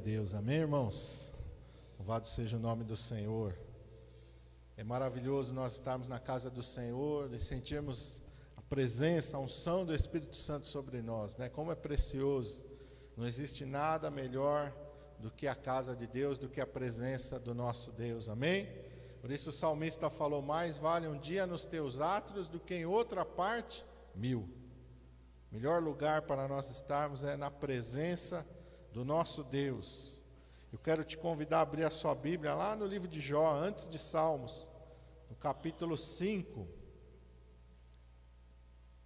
Deus, amém, irmãos? Louvado seja o nome do Senhor. É maravilhoso nós estarmos na casa do Senhor e sentirmos a presença, a unção do Espírito Santo sobre nós, né? Como é precioso. Não existe nada melhor do que a casa de Deus, do que a presença do nosso Deus, amém? Por isso o salmista falou: mais vale um dia nos teus átrios do que em outra parte 1000. Melhor lugar para nós estarmos é na presença do nosso Deus. Eu quero te convidar a abrir a sua Bíblia lá no livro de Jó, antes de Salmos, no capítulo 5.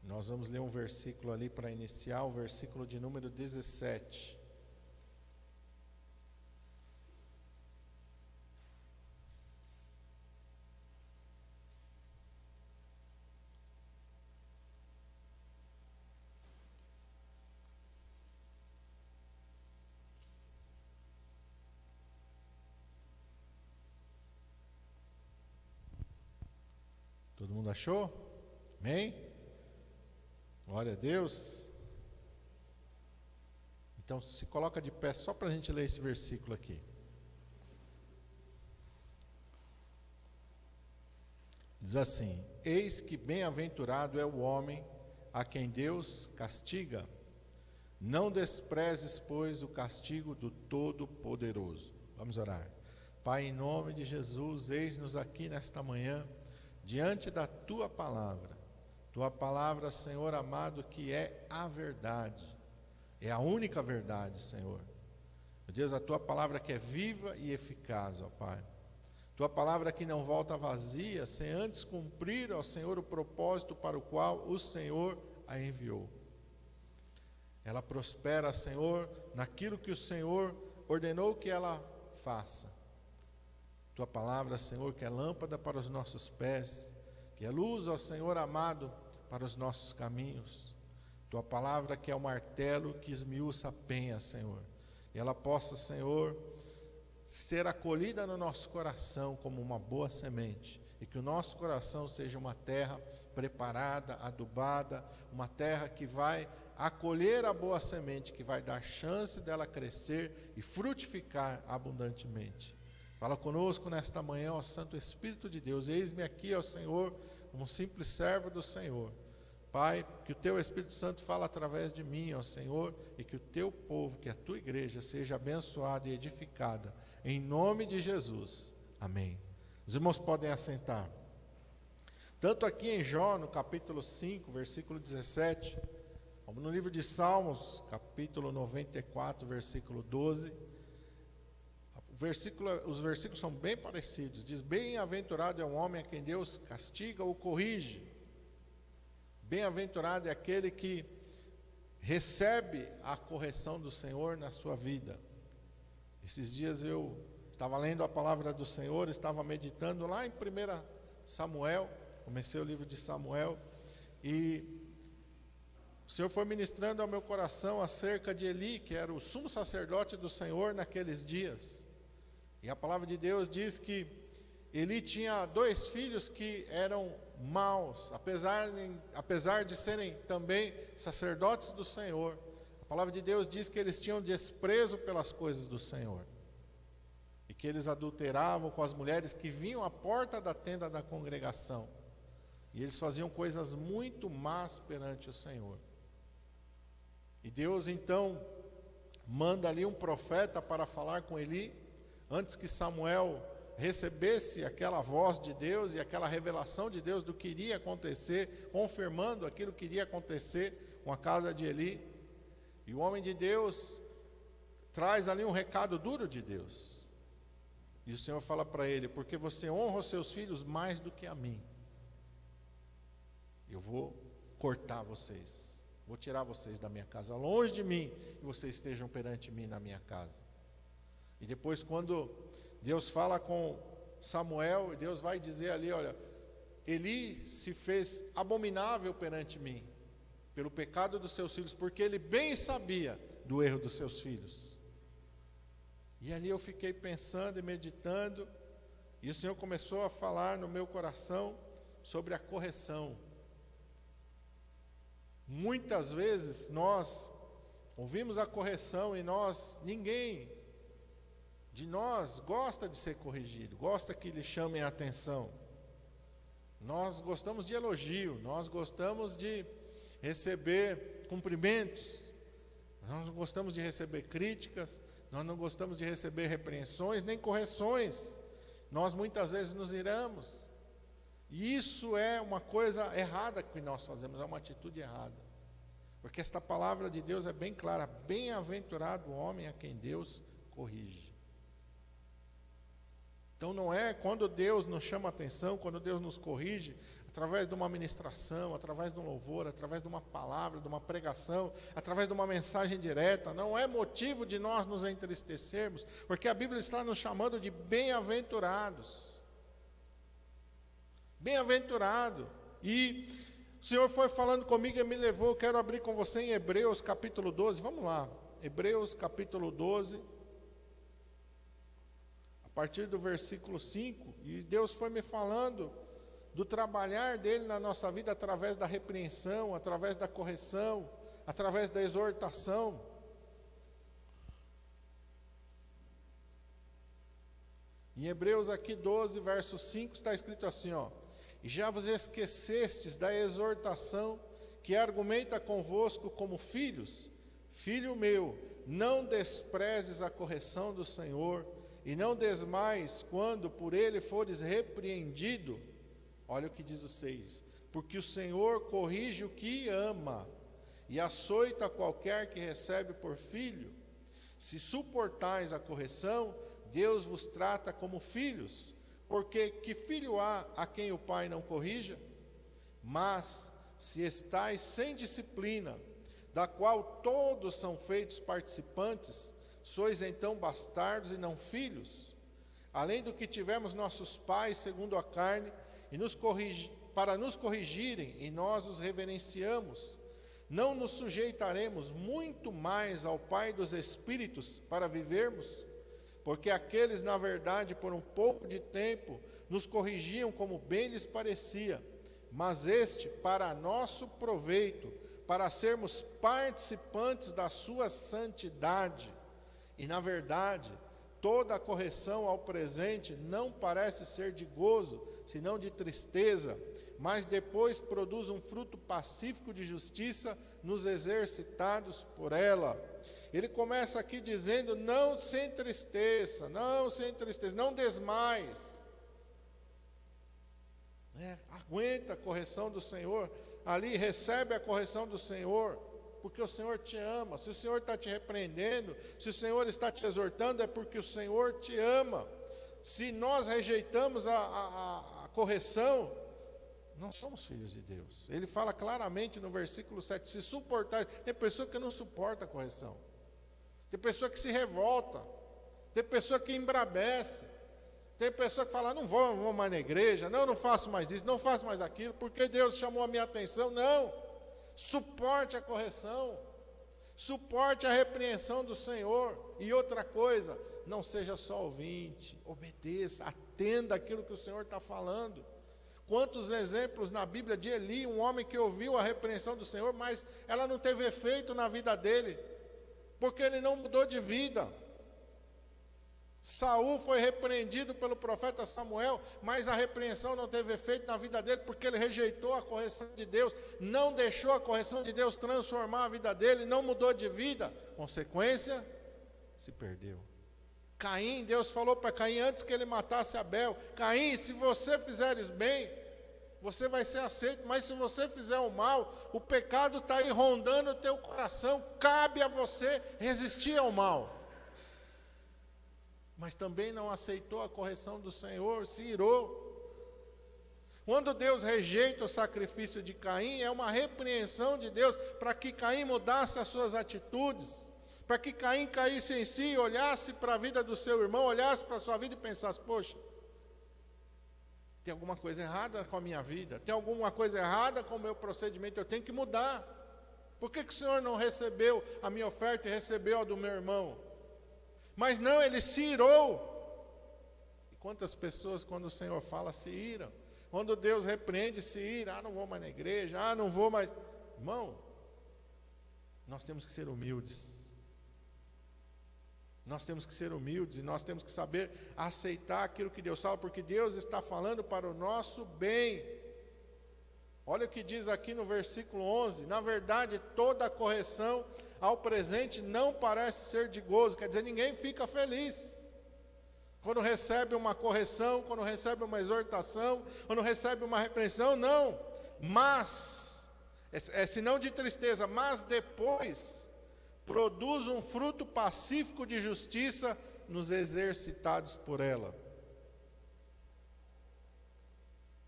Nós vamos ler um versículo ali para iniciar, o versículo de número 17. Todo mundo achou? Amém? Glória a Deus. Então se coloca de pé só para a gente ler esse versículo aqui. Diz assim: eis que bem-aventurado é o homem a quem Deus castiga. Não desprezes, pois, o castigo do Todo-Poderoso. Vamos orar. Pai, em nome de Jesus, eis-nos aqui nesta manhã, diante da Tua palavra, Senhor amado, que é a verdade, é a única verdade, Senhor. Meu Deus, a Tua palavra que é viva e eficaz, ó Pai. Tua palavra que não volta vazia, sem antes cumprir, ó Senhor, o propósito para o qual o Senhor a enviou. Ela prospera, Senhor, naquilo que o Senhor ordenou que ela faça. Tua palavra, Senhor, que é lâmpada para os nossos pés, que é luz, ó Senhor amado, para os nossos caminhos. Tua palavra que é o martelo que esmiuça a penha, Senhor. E ela possa, Senhor, ser acolhida no nosso coração como uma boa semente. E que o nosso coração seja uma terra preparada, adubada, uma terra que vai acolher a boa semente, que vai dar chance dela crescer e frutificar abundantemente. Fala conosco nesta manhã, ó Santo Espírito de Deus. Eis-me aqui, ó Senhor, como um simples servo do Senhor. Pai, que o Teu Espírito Santo fale através de mim, ó Senhor, e que o Teu povo, que a Tua igreja, seja abençoada e edificada. Em nome de Jesus. Amém. Os irmãos podem assentar. Tanto aqui em Jó, no capítulo 5, versículo 17, como no livro de Salmos, capítulo 94, versículo 12, os versículos são bem parecidos. Diz: bem-aventurado é o homem a quem Deus castiga ou corrige. Bem-aventurado é aquele que recebe a correção do Senhor na sua vida. Esses dias eu estava lendo a palavra do Senhor, estava meditando lá em 1 Samuel, comecei o livro de Samuel, e o Senhor foi ministrando ao meu coração acerca de Eli, que era o sumo sacerdote do Senhor naqueles dias. E a palavra de Deus diz que Eli tinha 2 filhos que eram maus, apesar de serem também sacerdotes do Senhor. A palavra de Deus diz que eles tinham desprezo pelas coisas do Senhor. E que eles adulteravam com as mulheres que vinham à porta da tenda da congregação. E eles faziam coisas muito más perante o Senhor. E Deus então manda ali um profeta para falar com Eli, antes que Samuel recebesse aquela voz de Deus e aquela revelação de Deus do que iria acontecer, confirmando aquilo que iria acontecer com a casa de Eli. E o homem de Deus traz ali um recado duro de Deus. E o Senhor fala para ele: porque você honra os seus filhos mais do que a mim, eu vou cortar vocês, vou tirar vocês da minha casa, longe de mim, e vocês estejam perante mim na minha casa. E depois, quando Deus fala com Samuel, Deus vai dizer ali: olha, Eli se fez abominável perante mim, pelo pecado dos seus filhos, porque ele bem sabia do erro dos seus filhos. E ali eu fiquei pensando e meditando, e o Senhor começou a falar no meu coração sobre a correção. Muitas vezes nós ouvimos a correção e ninguém de nós gosta de ser corrigido, gosta que lhe chamem a atenção. Nós gostamos de elogio, nós gostamos de receber cumprimentos, nós não gostamos de receber críticas, nós não gostamos de receber repreensões nem correções. Nós muitas vezes nos iramos. E isso é uma coisa errada que nós fazemos, é uma atitude errada. Porque esta palavra de Deus é bem clara: bem-aventurado o homem a quem Deus corrige. Então não é quando Deus nos chama a atenção, quando Deus nos corrige, através de uma ministração, através de um louvor, através de uma palavra, de uma pregação, através de uma mensagem direta, não é motivo de nós nos entristecermos, porque a Bíblia está nos chamando de bem-aventurados. Bem-aventurado. E o Senhor foi falando comigo e me levou, eu quero abrir com você em Hebreus capítulo 12, vamos lá, Hebreus capítulo 12, a partir do versículo 5, e Deus foi me falando do trabalhar dele na nossa vida através da repreensão, através da correção, através da exortação. Em Hebreus aqui 12, verso 5, está escrito assim, ó: e já vos esquecestes da exortação que argumenta convosco como filhos? Filho meu, não desprezes a correção do Senhor, e não desmais quando por ele fores repreendido. Olha o que diz o 6: porque o Senhor corrige o que ama, e açoita qualquer que recebe por filho. Se suportais a correção, Deus vos trata como filhos, porque que filho há a quem o pai não corrija? Mas se estais sem disciplina, da qual todos são feitos participantes, sois então bastardos e não filhos? Além do que tivemos nossos pais segundo a carne, e para nos corrigirem, e nós os reverenciamos, não nos sujeitaremos muito mais ao Pai dos Espíritos para vivermos? Porque aqueles, na verdade, por um pouco de tempo, nos corrigiam como bem lhes parecia, mas este para nosso proveito, para sermos participantes da sua santidade. E, na verdade, toda a correção ao presente não parece ser de gozo, senão de tristeza, mas depois produz um fruto pacífico de justiça nos exercitados por ela. Ele começa aqui dizendo: não se entristeça, não desmais. Aguenta a correção do Senhor, ali recebe a correção do Senhor, porque o Senhor te ama. Se o Senhor está te repreendendo, se o Senhor está te exortando, é porque o Senhor te ama. Se nós rejeitamos a correção, não somos filhos de Deus. Ele fala claramente no versículo 7, se suportar. Tem pessoa que não suporta a correção, tem pessoa que se revolta, tem pessoa que embrabece, tem pessoa que fala: não vou mais na igreja, não faço mais isso, não faço mais aquilo, porque Deus chamou a minha atenção. Não, suporte a correção, suporte a repreensão do Senhor. E outra coisa, não seja só ouvinte, obedeça, atenda aquilo que o Senhor está falando. Quantos exemplos na Bíblia de Eli, um homem que ouviu a repreensão do Senhor, mas ela não teve efeito na vida dele, porque ele não mudou de vida. Saul foi repreendido pelo profeta Samuel, mas a repreensão não teve efeito na vida dele, porque ele rejeitou a correção de Deus, não deixou a correção de Deus transformar a vida dele, não mudou de vida. Consequência, se perdeu. Caim, Deus falou para Caim antes que ele matasse Abel: Caim, se você fizeres bem, você vai ser aceito, mas se você fizer o mal, o pecado está aí rondando o teu coração, cabe a você resistir ao mal. Mas também não aceitou a correção do Senhor, se irou. Quando Deus rejeita o sacrifício de Caim, é uma repreensão de Deus para que Caim mudasse as suas atitudes, para que Caim caísse em si, olhasse para a vida do seu irmão, olhasse para a sua vida e pensasse: poxa, tem alguma coisa errada com a minha vida, tem alguma coisa errada com o meu procedimento, eu tenho que mudar. Por que o Senhor não recebeu a minha oferta e recebeu a do meu irmão? Mas não, ele se irou. E quantas pessoas, quando o Senhor fala, se iram? Quando Deus repreende, se ira: não vou mais na igreja, não vou mais. Irmão, nós temos que ser humildes. Nós temos que ser humildes e nós temos que saber aceitar aquilo que Deus fala, porque Deus está falando para o nosso bem. Olha o que diz aqui no versículo 11: na verdade, toda correção ao presente não parece ser de gozo, quer dizer, ninguém fica feliz quando recebe uma correção, quando recebe uma exortação, quando recebe uma repreensão, não, mas, senão de tristeza, mas depois produz um fruto pacífico de justiça nos exercitados por ela.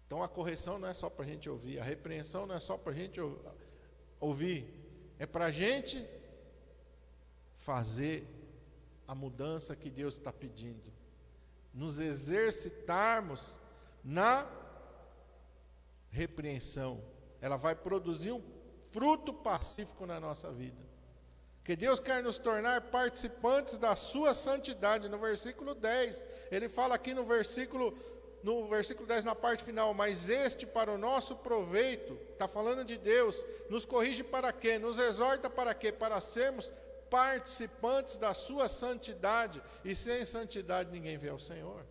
Então a correção não é só para a gente ouvir, a repreensão não é só para a gente ouvir, é para a gente fazer a mudança que Deus está pedindo, nos exercitarmos na repreensão. Ela vai produzir um fruto pacífico na nossa vida. Que Deus quer nos tornar participantes da sua santidade. No versículo 10, ele fala aqui no versículo 10, na parte final: mas este para o nosso proveito, está falando de Deus, nos corrige para quê? Nos exorta para quê? Para sermos participantes da sua santidade, e sem santidade ninguém vê ao Senhor.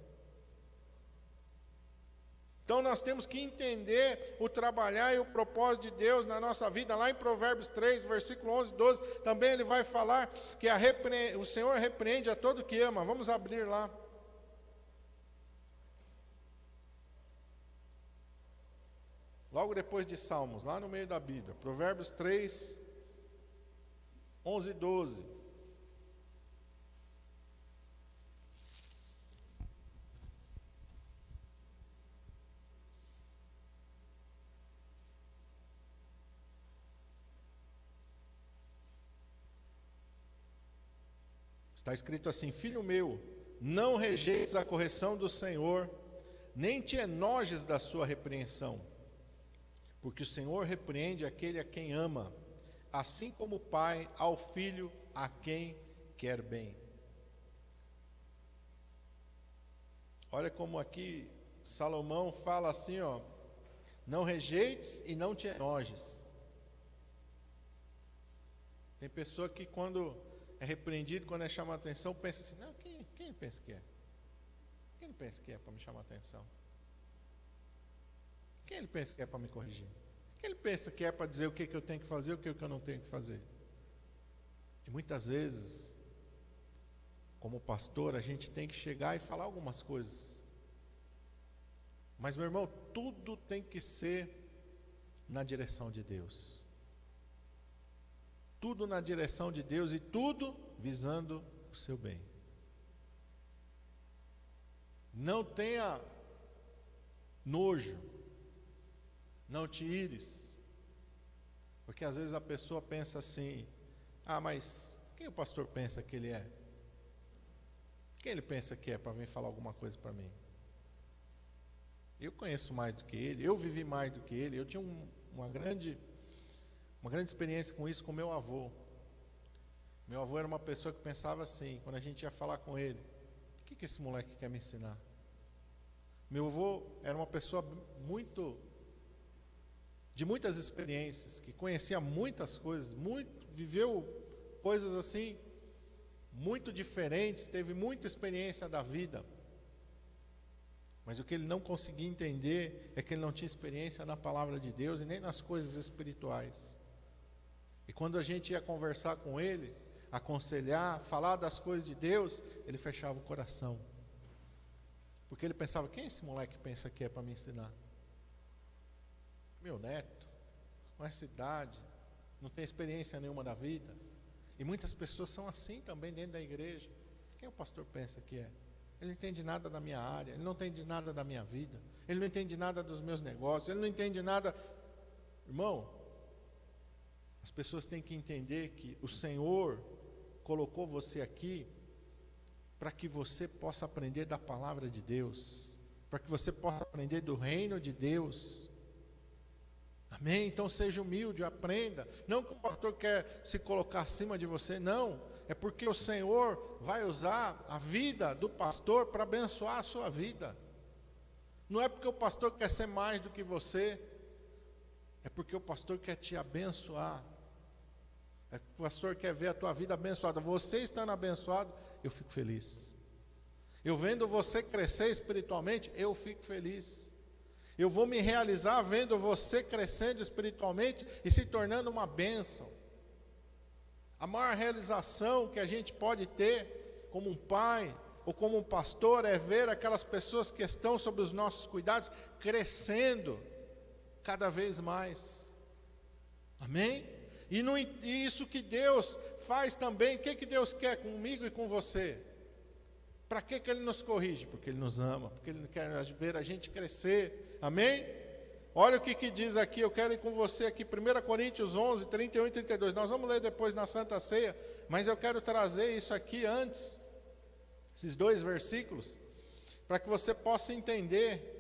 Então nós temos que entender o trabalhar e o propósito de Deus na nossa vida. Lá em Provérbios 3, versículo 11 e 12, também ele vai falar que o Senhor repreende a todo que ama. Vamos abrir lá. Logo depois de Salmos, lá no meio da Bíblia. Provérbios 3, 11 e 12. Está escrito assim: filho meu, não rejeites a correção do Senhor, nem te enojes da sua repreensão, porque o Senhor repreende aquele a quem ama, assim como o pai ao filho a quem quer bem. Olha como aqui Salomão fala assim, ó: não rejeites e não te enojes. Tem pessoa que quando é repreendido, quando é chamado a atenção, pensa assim: não, quem ele pensa que é? Quem ele pensa que é para me chamar a atenção? Quem ele pensa que é para me corrigir? Quem ele pensa que é para dizer o que eu tenho que fazer, o que eu não tenho que fazer? E muitas vezes, como pastor, a gente tem que chegar e falar algumas coisas. Mas, meu irmão, tudo tem que ser na direção de Deus. Tudo na direção de Deus e tudo visando o seu bem. Não tenha nojo, não te ires, porque às vezes a pessoa pensa assim: ah, mas quem o pastor pensa que ele é? Quem ele pensa que é para vir falar alguma coisa para mim? Eu conheço mais do que ele, eu vivi mais do que ele, eu tinha uma grande experiência com isso com meu avô. Meu avô era uma pessoa que pensava assim, quando a gente ia falar com ele: o que esse moleque quer me ensinar? Meu avô era uma pessoa de muitas experiências, que conhecia muitas coisas, viveu coisas assim, muito diferentes, teve muita experiência da vida. Mas o que ele não conseguia entender é que ele não tinha experiência na palavra de Deus e nem nas coisas espirituais. E quando a gente ia conversar com ele, aconselhar, falar das coisas de Deus, ele fechava o coração. Porque ele pensava: quem esse moleque pensa que é para me ensinar? Meu neto, com essa idade, não tem experiência nenhuma da vida. E muitas pessoas são assim também dentro da igreja. Quem o pastor pensa que é? Ele não entende nada da minha área, ele não entende nada da minha vida, ele não entende nada dos meus negócios, ele não entende nada. Irmão, as pessoas têm que entender que o Senhor colocou você aqui para que você possa aprender da palavra de Deus, para que você possa aprender do reino de Deus. Amém? Então seja humilde, aprenda. Não que o pastor quer se colocar acima de você, não. É porque o Senhor vai usar a vida do pastor para abençoar a sua vida. Não é porque o pastor quer ser mais do que você, é porque o pastor quer te abençoar. É porque o pastor quer ver a tua vida abençoada. Você estando abençoado, eu fico feliz. Eu vendo você crescer espiritualmente, eu fico feliz. Eu vou me realizar vendo você crescendo espiritualmente e se tornando uma bênção. A maior realização que a gente pode ter como um pai ou como um pastor é ver aquelas pessoas que estão sob os nossos cuidados crescendo cada vez mais. Amém? E isso que Deus faz também, o que Deus quer comigo e com você? Para que Ele nos corrige? Porque Ele nos ama, porque Ele quer ver a gente crescer. Amém? Olha o que diz aqui, eu quero ir com você aqui, 1 Coríntios 11, 31 e 32. Nós vamos ler depois na Santa Ceia, mas eu quero trazer isso aqui antes, esses 2 versículos, para que você possa entender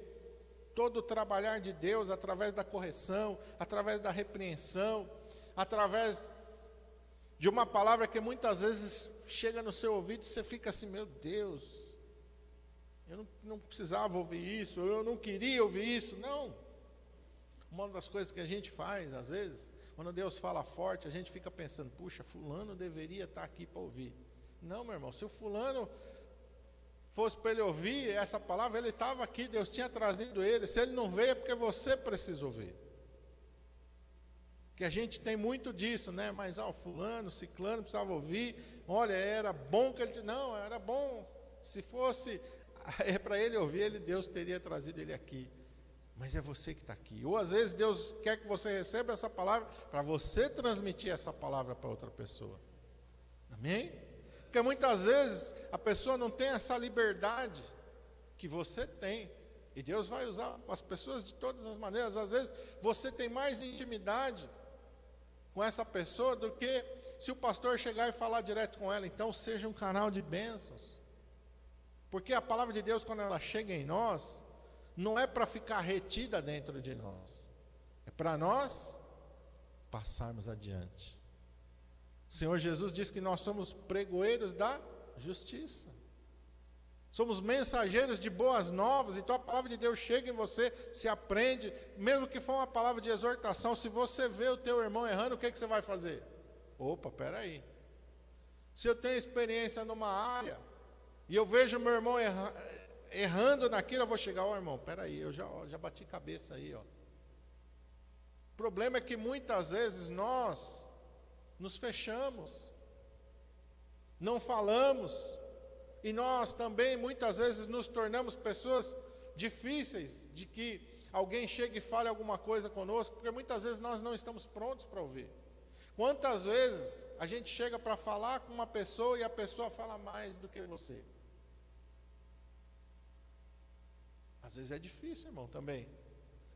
todo o trabalhar de Deus através da correção, através da repreensão, através de uma palavra que muitas vezes chega no seu ouvido e você fica assim, meu Deus, eu não precisava ouvir isso, eu não queria ouvir isso. Não. Uma das coisas que a gente faz, às vezes, quando Deus fala forte, a gente fica pensando, puxa, fulano deveria estar aqui para ouvir. Não, meu irmão, se o fulano fosse para ele ouvir essa palavra, ele estava aqui, Deus tinha trazido ele. Se ele não veio é porque você precisa ouvir. Que a gente tem muito disso, né? Mas fulano, ciclano precisava ouvir. Olha, era bom que ele... Não, era bom. Se fosse para ele ouvir, Deus teria trazido ele aqui. Mas é você que está aqui. Ou às vezes Deus quer que você receba essa palavra para você transmitir essa palavra para outra pessoa. Amém? Porque muitas vezes a pessoa não tem essa liberdade que você tem. E Deus vai usar as pessoas de todas as maneiras. Às vezes você tem mais intimidade com essa pessoa do que se o pastor chegar e falar direto com ela. Então seja um canal de bênçãos. Porque a palavra de Deus, quando ela chega em nós, não é para ficar retida dentro de nós. É para nós passarmos adiante. O Senhor Jesus disse que nós somos pregoeiros da justiça. Somos mensageiros de boas novas. Então a palavra de Deus chega em você, se aprende, mesmo que for uma palavra de exortação. Se você vê o teu irmão errando, o que você vai fazer? Opa, peraí. Se eu tenho experiência numa área e eu vejo meu irmão errando naquilo, eu vou chegar, irmão, peraí, eu já bati cabeça aí, ó. O problema é que muitas vezes nós nos fechamos, não falamos, e nós também muitas vezes nos tornamos pessoas difíceis de que alguém chegue e fale alguma coisa conosco, porque muitas vezes nós não estamos prontos para ouvir. Quantas vezes a gente chega para falar com uma pessoa e a pessoa fala mais do que você? Às vezes é difícil, irmão, também.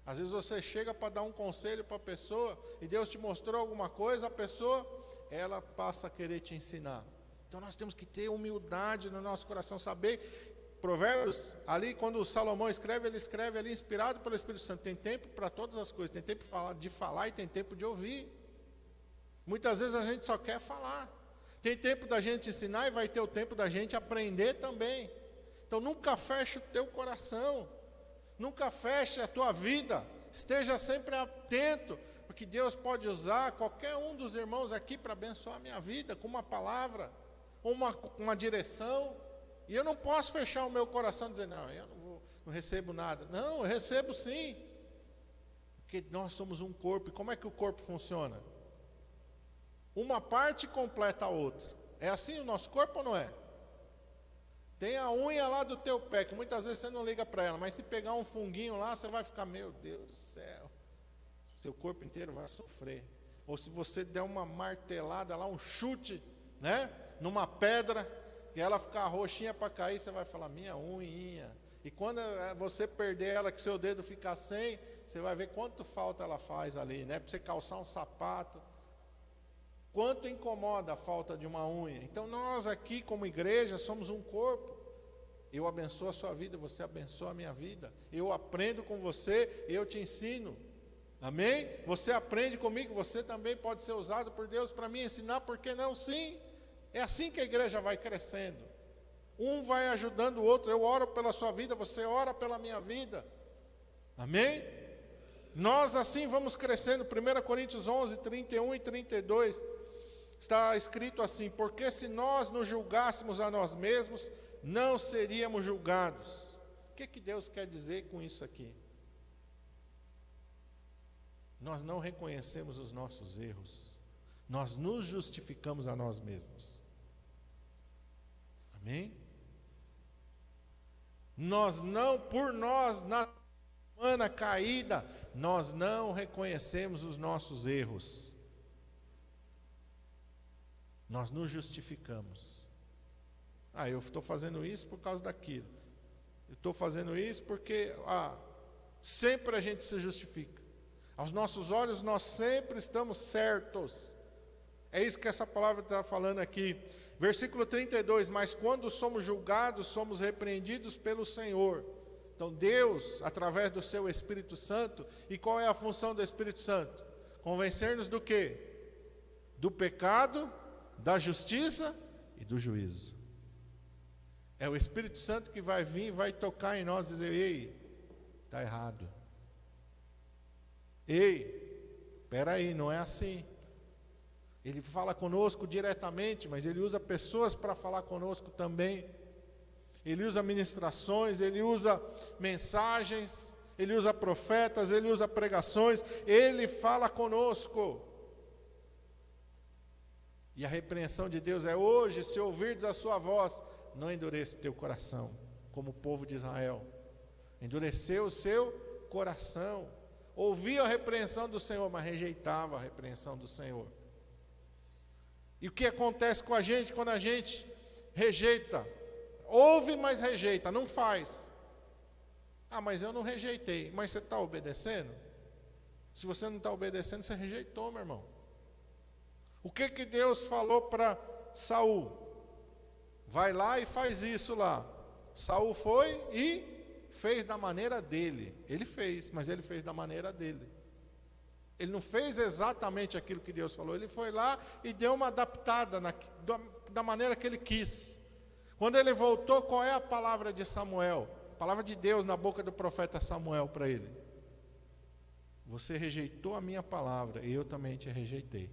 Às vezes você chega para dar um conselho para a pessoa e Deus te mostrou alguma coisa, a pessoa, ela passa a querer te ensinar. Então nós temos que ter humildade no nosso coração, saber. Provérbios, ali quando Salomão escreve, ele escreve ali inspirado pelo Espírito Santo. Tem tempo para todas as coisas, tem tempo de falar e tem tempo de ouvir. Muitas vezes a gente só quer falar. Tem tempo da gente ensinar e vai ter o tempo da gente aprender também. Então nunca feche o teu coração. Nunca feche a tua vida, esteja sempre atento, porque Deus pode usar qualquer um dos irmãos aqui para abençoar a minha vida, com uma palavra, ou uma direção, e eu não posso fechar o meu coração e dizer, não, eu não recebo nada. Não, eu recebo sim, porque nós somos um corpo, e como é que o corpo funciona? Uma parte completa a outra, é assim o nosso corpo ou não é? Tem a unha lá do teu pé, que muitas vezes você não liga para ela, mas se pegar um funguinho lá, você vai ficar, meu Deus do céu, seu corpo inteiro vai sofrer. Ou se você der uma martelada lá, um chute, né, numa pedra, e ela ficar roxinha para cair, você vai falar, minha unhinha. E quando você perder ela, que seu dedo ficar sem, você vai ver quanto falta ela faz ali, né, para você calçar um sapato. Quanto incomoda a falta de uma unha. Então nós aqui como igreja somos um corpo. Eu abençoo a sua vida, você abençoa a minha vida. Eu aprendo com você, eu te ensino. Amém? Você aprende comigo, você também pode ser usado por Deus para me ensinar, por que não? Sim. É assim que a igreja vai crescendo. Um vai ajudando o outro. Eu oro pela sua vida, você ora pela minha vida. Amém? Nós assim vamos crescendo. 1 Coríntios 11, 31 e 32. Está escrito assim: porque se nós nos julgássemos a nós mesmos, não seríamos julgados. O que Deus quer dizer com isso aqui? Nós não reconhecemos os nossos erros, nós nos justificamos a nós mesmos. Amém? Nós não, por nós, na humana caída, nós não reconhecemos os nossos erros. Nós nos justificamos. Eu estou fazendo isso por causa daquilo. Eu estou fazendo isso porque sempre a gente se justifica. Aos nossos olhos nós sempre estamos certos. É isso que essa palavra está falando aqui. Versículo 32, mas quando somos julgados, somos repreendidos pelo Senhor. Então Deus, através do seu Espírito Santo, e qual é a função do Espírito Santo? Convencer-nos do quê? Do pecado, da justiça e do juízo. É o Espírito Santo que vai vir e vai tocar em nós e dizer: ei, está errado. Ei, espera aí, não é assim. Ele fala conosco diretamente, mas Ele usa pessoas para falar conosco também. Ele usa ministrações, Ele usa mensagens, Ele usa profetas, Ele usa pregações, Ele fala conosco. E a repreensão de Deus é: hoje, se ouvirdes a sua voz, não endureça o teu coração, como o povo de Israel. Endureceu o seu coração. Ouvia a repreensão do Senhor, mas rejeitava a repreensão do Senhor. E o que acontece com a gente quando a gente rejeita? Ouve, mas rejeita, não faz. Mas eu não rejeitei. Mas você está obedecendo? Se você não está obedecendo, você rejeitou, meu irmão. O que Deus falou para Saul? Vai lá e faz isso lá. Saul foi e fez da maneira dele. Ele fez, mas ele fez da maneira dele. Ele não fez exatamente aquilo que Deus falou. Ele foi lá e deu uma adaptada da maneira que ele quis. Quando ele voltou, qual é a palavra de Samuel? A palavra de Deus na boca do profeta Samuel para ele: você rejeitou a minha palavra e eu também te rejeitei.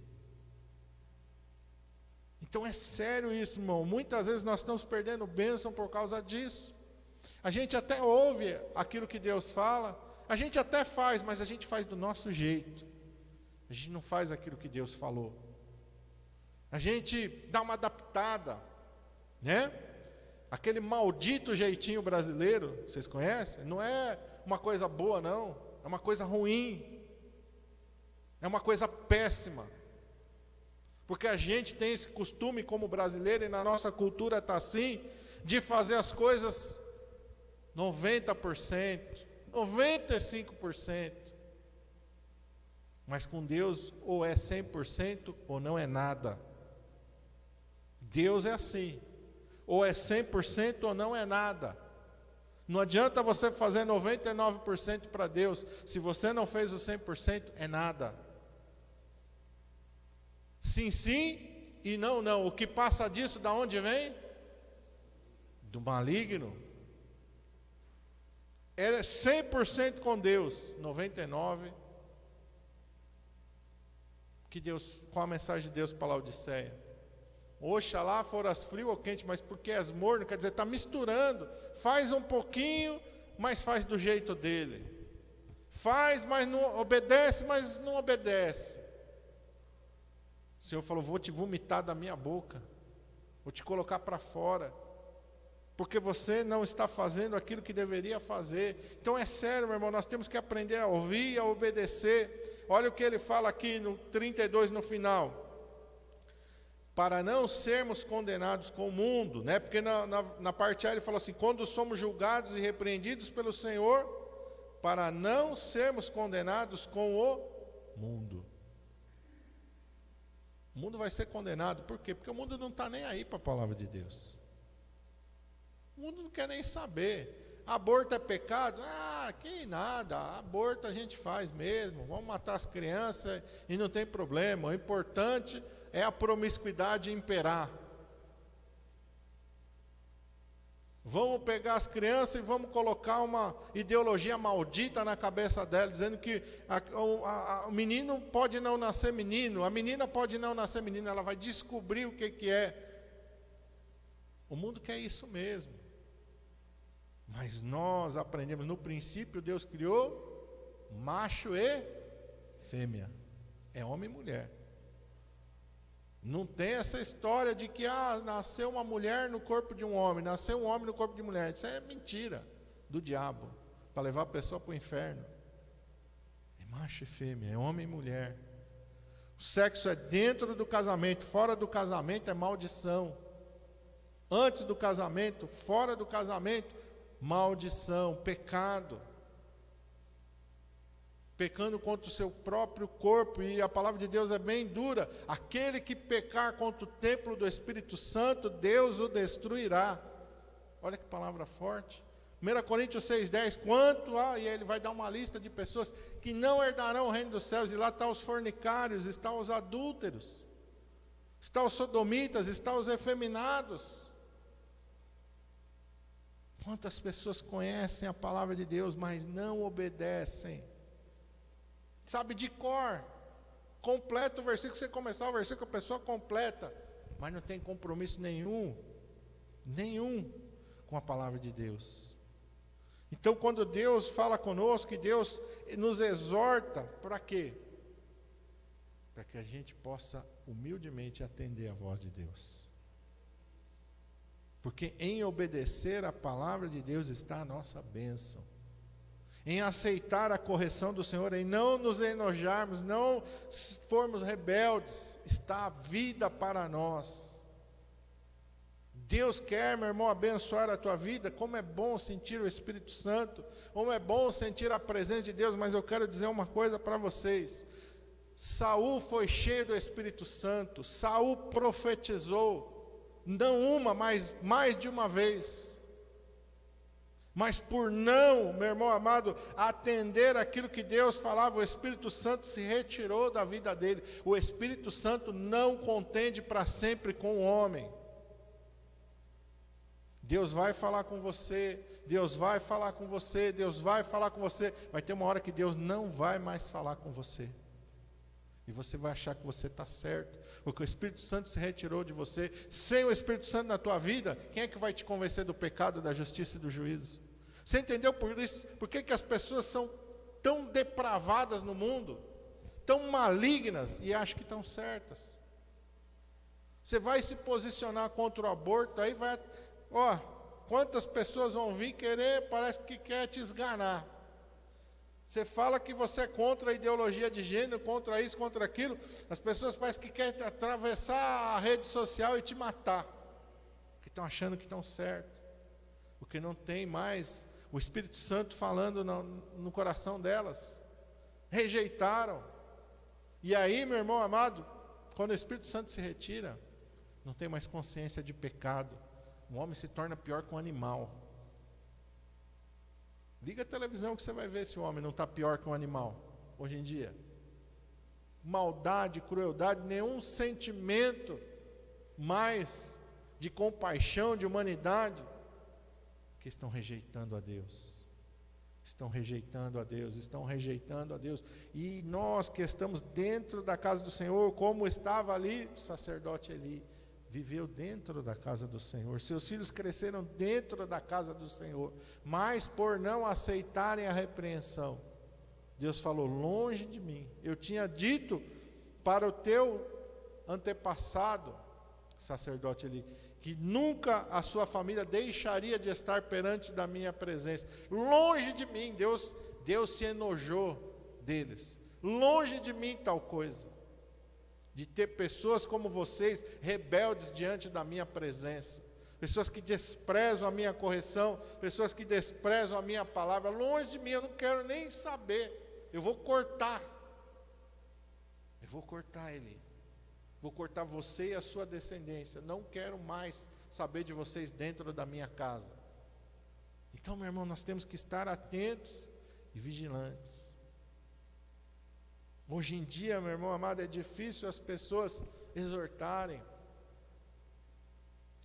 Então é sério isso, irmão. Muitas vezes nós estamos perdendo bênção por causa disso. A gente até ouve aquilo que Deus fala, a gente até faz, mas a gente faz do nosso jeito. A gente não faz aquilo que Deus falou. A gente dá uma adaptada, né? Aquele maldito jeitinho brasileiro, vocês conhecem? Não é uma coisa boa, não. É uma coisa ruim. É uma coisa péssima. Porque a gente tem esse costume como brasileiro, e na nossa cultura está assim, de fazer as coisas 90%, 95%. Mas com Deus ou é 100% ou não é nada. Deus é assim. Ou é 100% ou não é nada. Não adianta você fazer 99% para Deus. Se você não fez o 100%, é nada. Sim, sim e não, não. O que passa disso, da onde vem? Do maligno. É 100% com Deus, 99%. Qual a mensagem de Deus para Laodiceia? Oxalá foras frio ou quente, mas porque és morno, quer dizer, está misturando. Faz um pouquinho, mas faz do jeito dele. Faz, mas não obedece, mas não obedece. O Senhor falou: vou te vomitar da minha boca, vou te colocar para fora, porque você não está fazendo aquilo que deveria fazer. Então é sério, meu irmão, nós temos que aprender a ouvir e a obedecer. Olha o que ele fala aqui no 32, no final: para não sermos condenados com o mundo, né? Porque na parte A ele fala assim: quando somos julgados e repreendidos pelo Senhor, para não sermos condenados com o mundo. O mundo vai ser condenado, por quê? Porque o mundo não está nem aí para a palavra de Deus. O mundo não quer nem saber. Aborto é pecado? Que nada, aborto a gente faz mesmo, vamos matar as crianças e não tem problema. O importante é a promiscuidade imperar. Vamos pegar as crianças e vamos colocar uma ideologia maldita na cabeça delas, dizendo que o menino pode não nascer menino, a menina pode não nascer menina, ela vai descobrir o que é. O mundo quer isso mesmo. Mas nós aprendemos, no princípio Deus criou macho e fêmea. É homem e mulher. Não tem essa história de que nasceu uma mulher no corpo de um homem, nasceu um homem no corpo de mulher. Isso é mentira do diabo, para levar a pessoa para o inferno. É macho e fêmea, é homem e mulher. O sexo é dentro do casamento, fora do casamento é maldição. Antes do casamento, fora do casamento, maldição, pecado. Pecando contra o seu próprio corpo, e a palavra de Deus é bem dura. Aquele que pecar contra o templo do Espírito Santo, Deus o destruirá. Olha que palavra forte. 1 Coríntios 6,10, e ele vai dar uma lista de pessoas que não herdarão o reino dos céus, e lá estão os fornicários, estão os adúlteros, estão os sodomitas, estão os efeminados. Quantas pessoas conhecem a palavra de Deus, mas não obedecem? Sabe de cor, completa o versículo, você começar o versículo, a pessoa completa, mas não tem compromisso nenhum com a palavra de Deus. Então, quando Deus fala conosco, que Deus nos exorta, para quê? Para que a gente possa humildemente atender a voz de Deus. Porque em obedecer a palavra de Deus está a nossa bênção. Em aceitar a correção do Senhor, em não nos enojarmos, não formos rebeldes, está a vida para nós. Deus quer, meu irmão, abençoar a tua vida. Como é bom sentir o Espírito Santo, como é bom sentir a presença de Deus, mas eu quero dizer uma coisa para vocês. Saul foi cheio do Espírito Santo, Saul profetizou, não uma, mas mais de uma vez. Mas por não, meu irmão amado, atender aquilo que Deus falava, o Espírito Santo se retirou da vida dele. O Espírito Santo não contende para sempre com o homem. Deus vai falar com você, Deus vai falar com você, Deus vai falar com você. Vai ter uma hora que Deus não vai mais falar com você. E você vai achar que você está certo, porque o Espírito Santo se retirou de você. Sem o Espírito Santo na tua vida, quem é que vai te convencer do pecado, da justiça e do juízo? Você entendeu por isso? Por que as pessoas são tão depravadas no mundo, tão malignas e acham que estão certas? Você vai se posicionar contra o aborto, aí vai, quantas pessoas vão vir querer, parece que quer te esganar. Você fala que você é contra a ideologia de gênero, contra isso, contra aquilo, as pessoas parecem que querem atravessar a rede social e te matar, porque estão achando que estão certos, porque não tem mais o Espírito Santo falando no coração delas, rejeitaram. E aí, meu irmão amado, quando o Espírito Santo se retira, não tem mais consciência de pecado, o homem se torna pior que um animal. Liga a televisão que você vai ver se o homem não está pior que um animal, hoje em dia. Maldade, crueldade, nenhum sentimento mais de compaixão, de humanidade, que estão rejeitando a Deus. Estão rejeitando a Deus, estão rejeitando a Deus. E nós que estamos dentro da casa do Senhor, como estava ali o sacerdote Eli, viveu dentro da casa do Senhor, seus filhos cresceram dentro da casa do Senhor, mas por não aceitarem a repreensão, Deus falou: longe de mim, eu tinha dito para o teu antepassado, sacerdote Eli, que nunca a sua família deixaria de estar perante da minha presença. Longe de mim, Deus se enojou deles. Longe de mim tal coisa, de ter pessoas como vocês, rebeldes diante da minha presença, pessoas que desprezam a minha correção, pessoas que desprezam a minha palavra. Longe de mim, eu não quero nem saber. Eu vou cortar ele. Vou cortar você e a sua descendência. Não quero mais saber de vocês dentro da minha casa. Então, meu irmão, nós temos que estar atentos e vigilantes. Hoje em dia, meu irmão amado, é difícil as pessoas exortarem.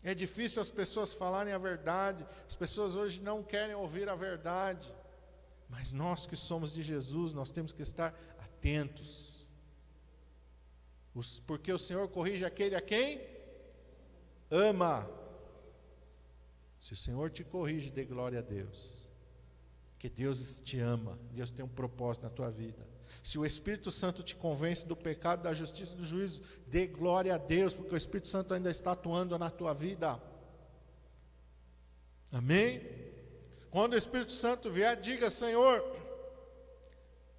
É difícil as pessoas falarem a verdade. As pessoas hoje não querem ouvir a verdade. Mas nós que somos de Jesus, nós temos que estar atentos. Porque o Senhor corrige aquele a quem ama. Se o Senhor te corrige, dê glória a Deus. Porque Deus te ama. Deus tem um propósito na tua vida. Se o Espírito Santo te convence do pecado, da justiça e do juízo, dê glória a Deus, porque o Espírito Santo ainda está atuando na tua vida. Amém? Quando o Espírito Santo vier, diga: Senhor,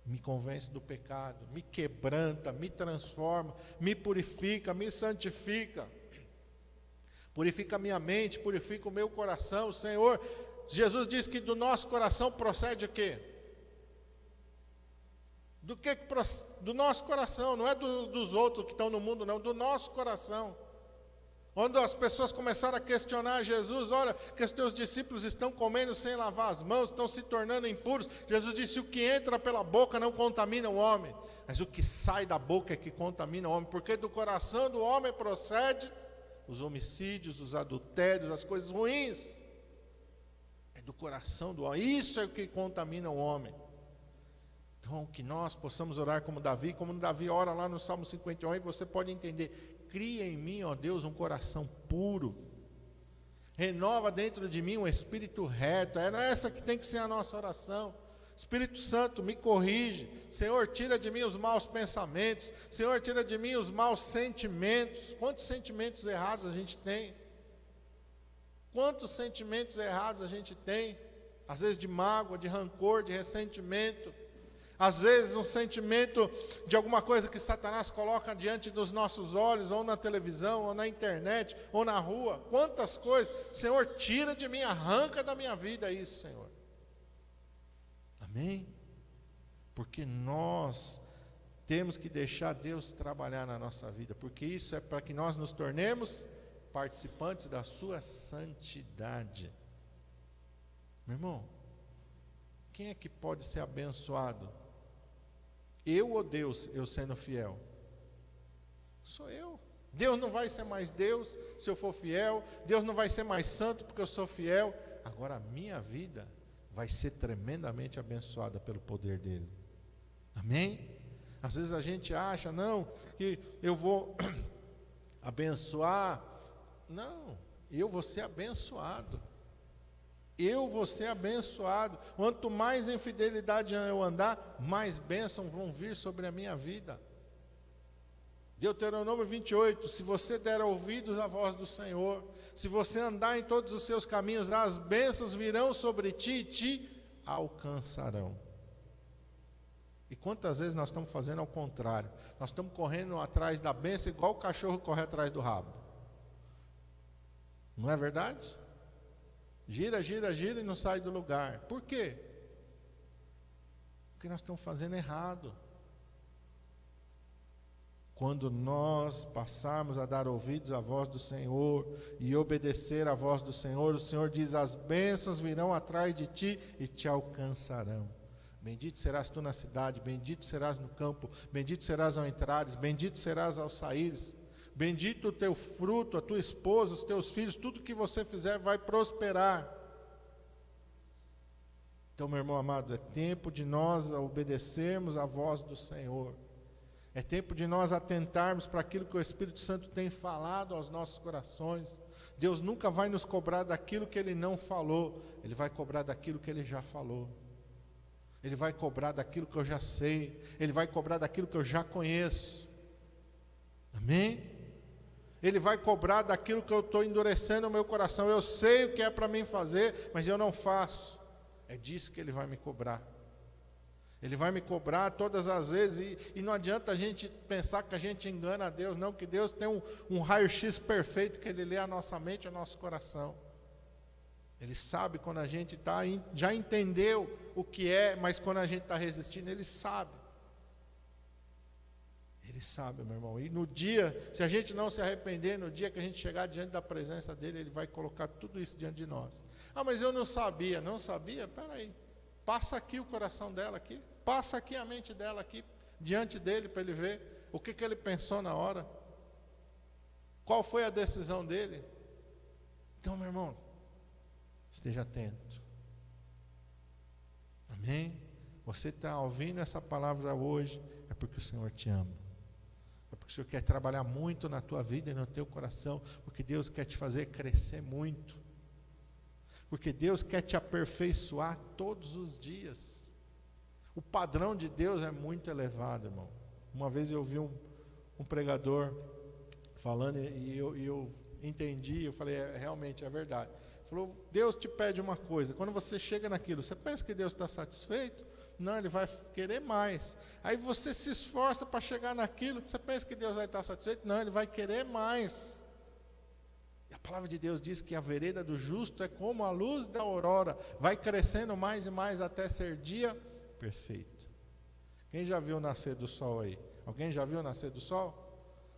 me convence do pecado, me quebranta, me transforma, me purifica, me santifica. Purifica a minha mente, purifica o meu coração. Senhor, Jesus disse que do nosso coração procede o quê? Do nosso coração, não é dos outros que estão no mundo, não, do nosso coração. Quando as pessoas começaram a questionar Jesus: olha, que os teus discípulos estão comendo sem lavar as mãos, estão se tornando impuros. Jesus disse: o que entra pela boca não contamina o homem, mas o que sai da boca é que contamina o homem, porque do coração do homem procede os homicídios, os adultérios, as coisas ruins. É do coração do homem, isso é o que contamina o homem. Então, que nós possamos orar como Davi ora lá no Salmo 51, e você pode entender: cria em mim, ó Deus, um coração puro, renova dentro de mim um espírito reto. É essa que tem que ser a nossa oração. Espírito Santo, me corrige. Senhor, tira de mim os maus pensamentos. Senhor, tira de mim os maus sentimentos. Quantos sentimentos errados a gente tem? Quantos sentimentos errados a gente tem? Às vezes de mágoa, de rancor, de ressentimento. Às vezes um sentimento de alguma coisa que Satanás coloca diante dos nossos olhos, ou na televisão, ou na internet, ou na rua. Quantas coisas. Senhor, tira de mim, arranca da minha vida isso, Senhor. Amém? Porque nós temos que deixar Deus trabalhar na nossa vida, porque isso é para que nós nos tornemos participantes da sua santidade. Meu irmão, quem é que pode ser abençoado? Eu ou Deus, eu sendo fiel? Sou eu. Deus não vai ser mais Deus se eu for fiel. Deus não vai ser mais santo porque eu sou fiel. Agora a minha vida vai ser tremendamente abençoada pelo poder dele. Amém? Às vezes a gente acha, não, que eu vou abençoar. Não, eu vou ser abençoado. Eu vou ser abençoado. Quanto mais em fidelidade eu andar, mais bênçãos vão vir sobre a minha vida. Deuteronômio 28, se você der ouvidos à voz do Senhor, se você andar em todos os seus caminhos, as bênçãos virão sobre ti e te alcançarão. E quantas vezes nós estamos fazendo ao contrário? Nós estamos correndo atrás da bênção igual o cachorro corre atrás do rabo. Não é verdade? Gira, gira, gira e não sai do lugar. Por quê? Porque nós estamos fazendo errado. Quando nós passarmos a dar ouvidos à voz do Senhor e obedecer à voz do Senhor, o Senhor diz: as bênçãos virão atrás de ti e te alcançarão. Bendito serás tu na cidade, bendito serás no campo, bendito serás ao entrares, bendito serás ao saíres. Bendito o teu fruto, a tua esposa, os teus filhos, tudo que você fizer vai prosperar. Então, meu irmão amado, é tempo de nós obedecermos à voz do Senhor. É tempo de nós atentarmos para aquilo que o Espírito Santo tem falado aos nossos corações. Deus nunca vai nos cobrar daquilo que Ele não falou. Ele vai cobrar daquilo que Ele já falou. Ele vai cobrar daquilo que eu já sei. Ele vai cobrar daquilo que eu já conheço. Amém? Ele vai cobrar daquilo que eu estou endurecendo o meu coração. Eu sei o que é para mim fazer, mas eu não faço. É disso que Ele vai me cobrar. Ele vai me cobrar todas as vezes, e não adianta a gente pensar que a gente engana a Deus, não, que Deus tem um raio-x perfeito que Ele lê a nossa mente, o nosso coração. Ele sabe quando a gente já entendeu o que é, mas quando a gente está resistindo, Ele sabe. Ele sabe, meu irmão. E no dia, se a gente não se arrepender, no dia que a gente chegar diante da presença dEle, Ele vai colocar tudo isso diante de nós. Ah, mas eu não sabia. Não sabia? Espera aí. Passa aqui o coração dela aqui. Passa aqui a mente dela aqui, diante dEle, para Ele ver o que Ele pensou na hora. Qual foi a decisão dEle? Então, meu irmão, esteja atento. Amém? Você está ouvindo essa palavra hoje, é porque o Senhor te ama. É porque o Senhor quer trabalhar muito na tua vida e no teu coração, porque Deus quer te fazer crescer muito. Porque Deus quer te aperfeiçoar todos os dias. O padrão de Deus é muito elevado, irmão. Uma vez eu vi um pregador falando e eu entendi, eu falei, realmente é verdade. Ele falou, Deus te pede uma coisa, quando você chega naquilo, você pensa que Deus está satisfeito? Não, Ele vai querer mais. Aí você se esforça para chegar naquilo, você pensa que Deus vai estar satisfeito? Não, Ele vai querer mais. E a palavra de Deus diz que a vereda do justo é como a luz da aurora, vai crescendo mais e mais até ser dia perfeito. Quem já viu o nascer do sol aí? Alguém já viu o nascer do sol?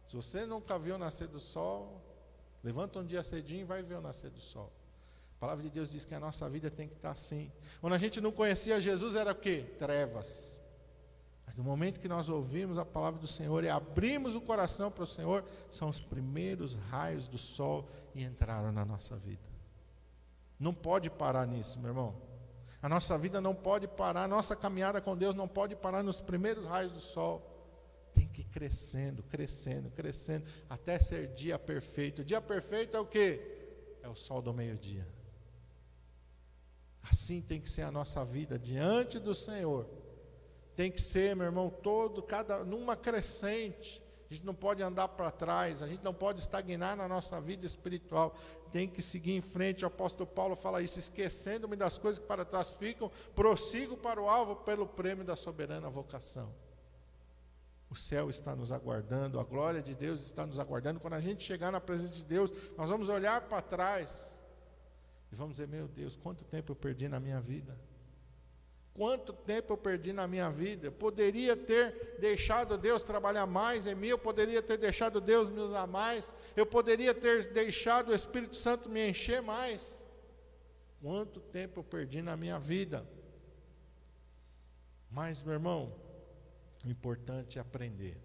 Se você nunca viu o nascer do sol, levanta um dia cedinho e vai ver o nascer do sol. A palavra de Deus diz que a nossa vida tem que estar assim. Quando a gente não conhecia Jesus era o quê? Trevas. Mas no momento que nós ouvimos a palavra do Senhor e abrimos o coração para o Senhor, são os primeiros raios do sol e entraram na nossa vida. Não pode parar nisso, meu irmão. A nossa vida não pode parar, a nossa caminhada com Deus não pode parar nos primeiros raios do sol. Tem que ir crescendo, crescendo, crescendo, até ser dia perfeito. Dia perfeito é o quê? É o sol do meio-dia. Assim tem que ser a nossa vida diante do Senhor. Tem que ser, meu irmão, numa crescente. A gente não pode andar para trás, a gente não pode estagnar na nossa vida espiritual. Tem que seguir em frente. O apóstolo Paulo fala isso, esquecendo-me das coisas que para trás ficam, prossigo para o alvo pelo prêmio da soberana vocação. O céu está nos aguardando, a glória de Deus está nos aguardando. Quando a gente chegar na presença de Deus, nós vamos olhar para trás e vamos dizer, meu Deus, quanto tempo eu perdi na minha vida? Quanto tempo eu perdi na minha vida? Eu poderia ter deixado Deus trabalhar mais em mim, eu poderia ter deixado Deus me usar mais, eu poderia ter deixado o Espírito Santo me encher mais. Quanto tempo eu perdi na minha vida? Mas, meu irmão, o importante é aprender.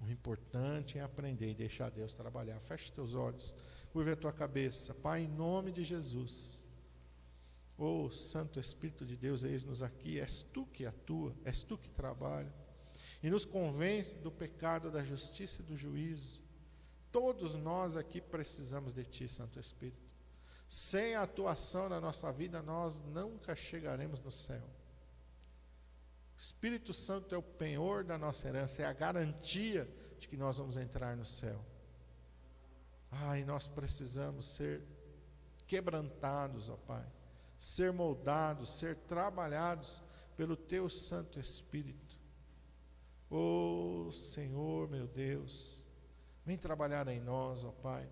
O importante é aprender e deixar Deus trabalhar. Feche teus olhos, curva a tua cabeça. Pai, em nome de Jesus. Oh, Santo Espírito de Deus, eis-nos aqui. És Tu que atua, és Tu que trabalha. E nos convence do pecado, da justiça e do juízo. Todos nós aqui precisamos de Ti, Santo Espírito. Sem a atuação na nossa vida, nós nunca chegaremos no céu. O Espírito Santo é o penhor da nossa herança, é a garantia de que nós vamos entrar no céu. E nós precisamos ser quebrantados, ó Pai, ser moldados, ser trabalhados pelo Teu Santo Espírito. Senhor, meu Deus, vem trabalhar em nós, ó Pai.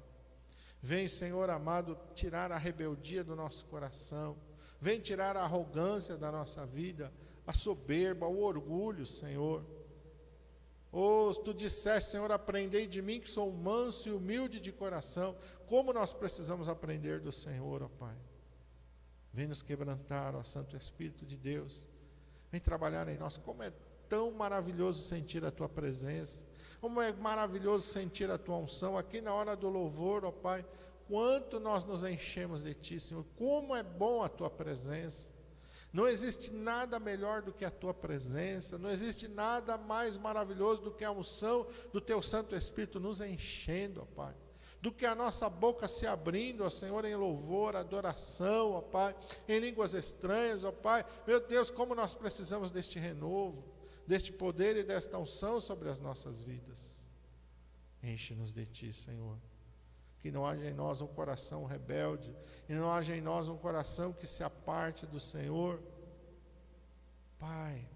Vem, Senhor amado, tirar a rebeldia do nosso coração. Vem tirar a arrogância da nossa vida, a soberba, o orgulho, Senhor. Tu disseste, Senhor, aprendei de mim que sou manso e humilde de coração. Como nós precisamos aprender do Senhor, ó Pai. Vem nos quebrantar, ó Santo Espírito de Deus. Vem trabalhar em nós. Como é tão maravilhoso sentir a Tua presença. Como é maravilhoso sentir a Tua unção. Aqui na hora do louvor, ó Pai, quanto nós nos enchemos de Ti, Senhor. Como é bom a Tua presença. Não existe nada melhor do que a Tua presença, não existe nada mais maravilhoso do que a unção do Teu Santo Espírito nos enchendo, ó Pai. Do que a nossa boca se abrindo, ó Senhor, em louvor, adoração, ó Pai, em línguas estranhas, ó Pai. Meu Deus, como nós precisamos deste renovo, deste poder e desta unção sobre as nossas vidas. Enche-nos de Ti, Senhor. Que não haja em nós um coração rebelde, e não haja em nós um coração que se aparte do Senhor. Pai,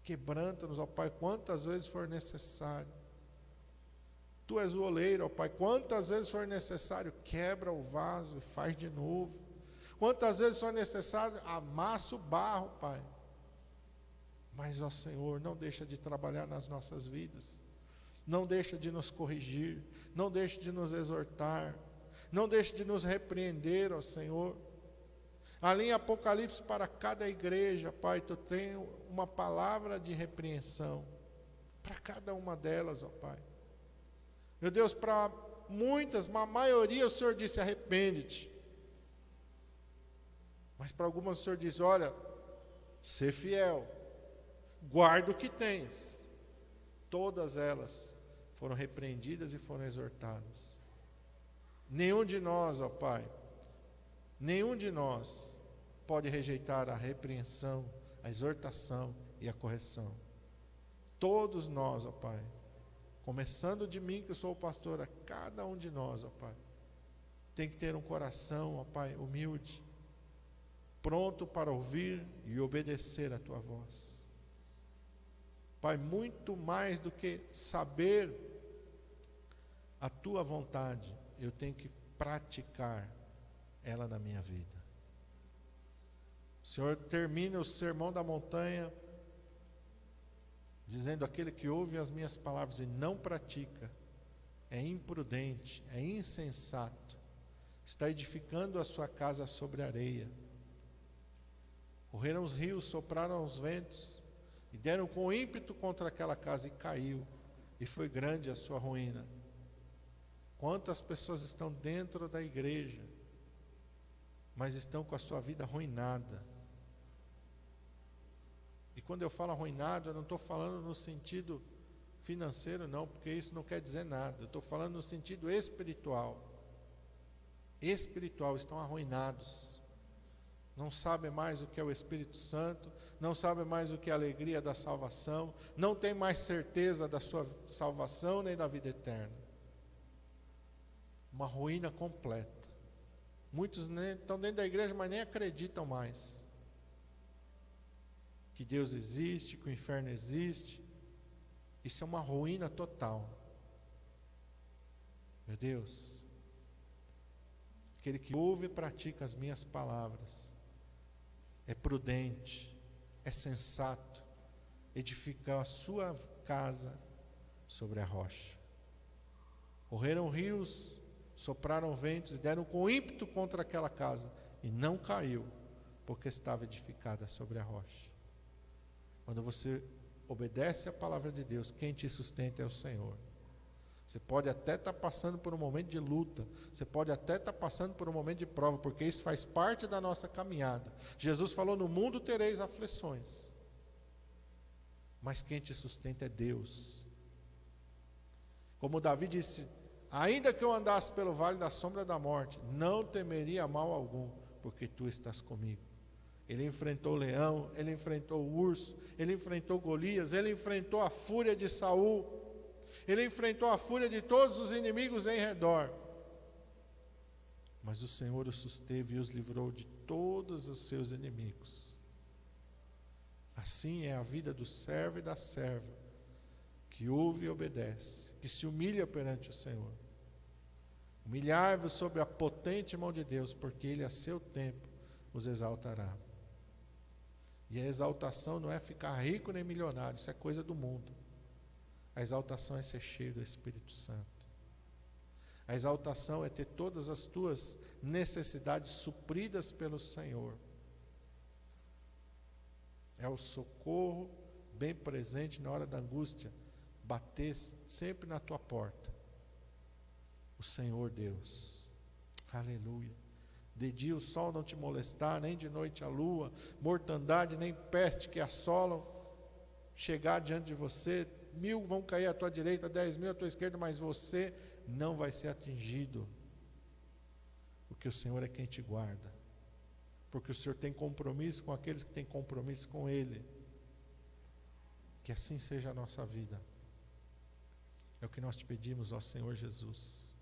quebranta-nos, ó Pai, quantas vezes for necessário. Tu és o oleiro, ó Pai, quantas vezes for necessário, quebra o vaso e faz de novo. Quantas vezes for necessário, amassa o barro, Pai. Mas, ó Senhor, não deixa de trabalhar nas nossas vidas. Não deixa de nos corrigir, não deixa de nos exortar, não deixa de nos repreender, ó Senhor. Ali em Apocalipse, para cada igreja, Pai, Tu tens uma palavra de repreensão, para cada uma delas, ó Pai. Meu Deus, para muitas, a maioria, o Senhor disse: arrepende-te. Mas para algumas o Senhor diz: olha, sê fiel, guarda o que tens. Todas elas foram repreendidas e foram exortadas. Nenhum de nós, ó Pai, nenhum de nós pode rejeitar a repreensão, a exortação e a correção. Todos nós, ó Pai, começando de mim que sou o pastor, a cada um de nós, ó Pai, tem que ter um coração, ó Pai, humilde, pronto para ouvir e obedecer a Tua voz. Pai, muito mais do que saber a Tua vontade, eu tenho que praticar ela na minha vida. O Senhor termina o sermão da montanha dizendo: aquele que ouve as minhas palavras e não pratica é imprudente, é insensato, está edificando a sua casa sobre areia. Correram os rios, sopraram os ventos e deram com ímpeto contra aquela casa e caiu, e foi grande a sua ruína. Quantas pessoas estão dentro da igreja, mas estão com a sua vida arruinada? E quando eu falo arruinado, eu não estou falando no sentido financeiro, não, porque isso não quer dizer nada. Eu estou falando no sentido espiritual. Espiritual, estão arruinados. Não sabem mais o que é o Espírito Santo, não sabem mais o que é a alegria da salvação, não tem mais certeza da sua salvação nem da vida eterna. Uma ruína completa. Muitos estão dentro da igreja, mas nem acreditam mais que Deus existe, que o inferno existe. Isso é uma ruína total. Meu Deus, aquele que ouve e pratica as minhas palavras é prudente, é sensato, edificar a sua casa sobre a rocha. Correram rios, sopraram ventos e deram com ímpeto contra aquela casa, e não caiu, porque estava edificada sobre a rocha. Quando você obedece a palavra de Deus, quem te sustenta é o Senhor. Você pode até estar passando por um momento de luta, você pode até estar passando por um momento de prova, porque isso faz parte da nossa caminhada. Jesus falou: no mundo tereis aflições, mas quem te sustenta é Deus. Como Davi disse: ainda que eu andasse pelo vale da sombra da morte, não temeria mal algum, porque tu estás comigo. Ele enfrentou o leão, ele enfrentou o urso, ele enfrentou Golias, ele enfrentou a fúria de Saul, ele enfrentou a fúria de todos os inimigos em redor. Mas o Senhor os susteve e os livrou de todos os seus inimigos. Assim é a vida do servo e da serva, que ouve e obedece, que se humilha perante o Senhor. Humilhai-vos sobre a potente mão de Deus, porque Ele a seu tempo os exaltará. E a exaltação não é ficar rico nem milionário, isso é coisa do mundo. A exaltação é ser cheio do Espírito Santo. A exaltação é ter todas as tuas necessidades supridas pelo Senhor. É o socorro bem presente na hora da angústia, bater sempre na tua porta. O Senhor Deus. Aleluia. De dia o sol não te molestar, nem de noite a lua, mortandade nem peste que assolam chegar diante de você. 1000 vão cair à tua direita, 10.000 à tua esquerda, mas você não vai ser atingido, porque o Senhor é quem te guarda, porque o Senhor tem compromisso com aqueles que têm compromisso com Ele. Que assim seja a nossa vida. É o que nós te pedimos, ó Senhor Jesus.